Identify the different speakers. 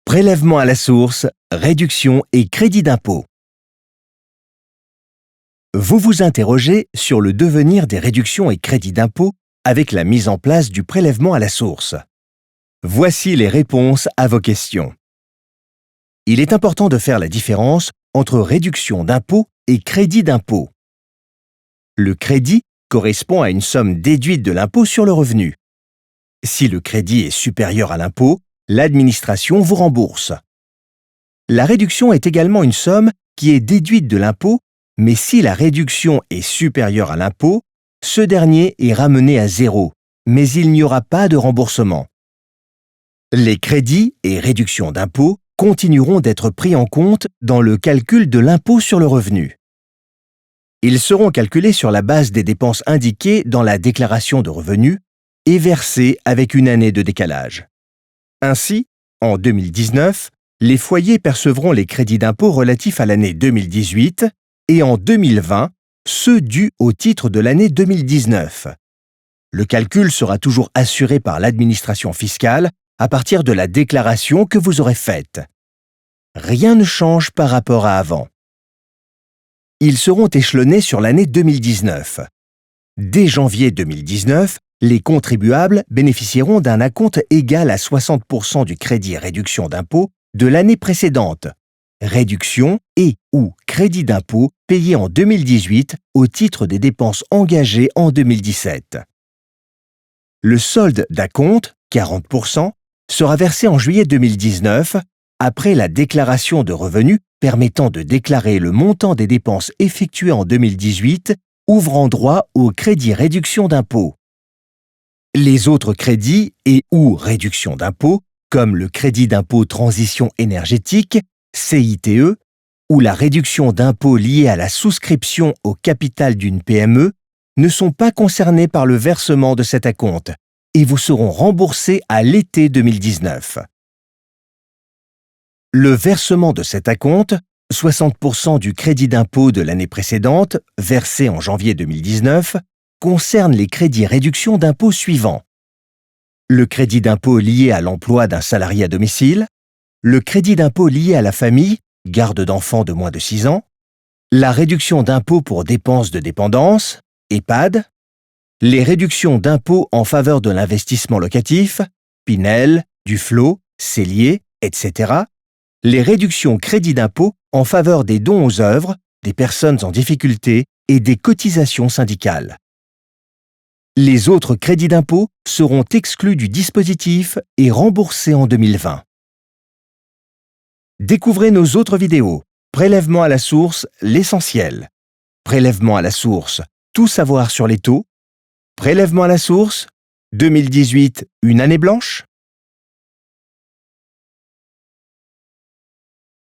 Speaker 1: Prélèvement à la source, réduction et crédit d'impôt. Vous vous interrogez sur le devenir des réductions et crédits d'impôt avec la mise en place du prélèvement à la source. Voici les réponses à vos questions. Il est important de faire la différence entre réduction d'impôt et crédit d'impôt. Le crédit correspond à une somme déduite de l'impôt sur le revenu. Si le crédit est supérieur à l'impôt, l'administration vous rembourse. La réduction est également une somme qui est déduite de l'impôt, mais si la réduction est supérieure à l'impôt, ce dernier est ramené à zéro, mais il n'y aura pas de remboursement. Les crédits et réductions d'impôt continueront d'être pris en compte dans le calcul de l'impôt sur le revenu. Ils seront calculés sur la base des dépenses indiquées dans la déclaration de revenus et versés avec une année de décalage. Ainsi, en 2019, les foyers percevront les crédits d'impôt relatifs à l'année 2018 et en 2020, ceux dus au titre de l'année 2019. Le calcul sera toujours assuré par l'administration fiscale à partir de la déclaration que vous aurez faite. Rien ne change par rapport à avant. Ils seront échelonnés sur l'année 2019. Dès janvier 2019, les contribuables bénéficieront d'un acompte égal à 60% du crédit réduction d'impôt de l'année précédente, réduction et ou crédit d'impôt payé en 2018 au titre des dépenses engagées en 2017. Le solde d'acompte, 40%, sera versé en juillet 2019 après la déclaration de revenus permettant de déclarer le montant des dépenses effectuées en 2018 ouvrant droit au crédit réduction d'impôt. Les autres crédits et ou réductions d'impôt, comme le crédit d'impôt transition énergétique, CITE, ou la réduction d'impôt liée à la souscription au capital d'une PME, ne sont pas concernés par le versement de cet acompte et vous seront remboursés à l'été 2019. Le versement de cet acompte, 60% du crédit d'impôt de l'année précédente, versé en janvier 2019, concerne les crédits réduction d'impôt suivants. Le crédit d'impôt lié à l'emploi d'un salarié à domicile, le crédit d'impôt lié à la famille, garde d'enfants de moins de 6 ans, la réduction d'impôt pour dépenses de dépendance, EHPAD, les réductions d'impôt en faveur de l'investissement locatif, Pinel, Duflot, Cellier, etc., les réductions crédit d'impôt en faveur des dons aux œuvres, des personnes en difficulté et des cotisations syndicales. Les autres crédits d'impôt seront exclus du dispositif et remboursés en 2020. Découvrez nos autres vidéos. Prélèvement à la source, l'essentiel. Prélèvement à la source, tout savoir sur les taux. Prélèvement à la source, 2018, une année blanche.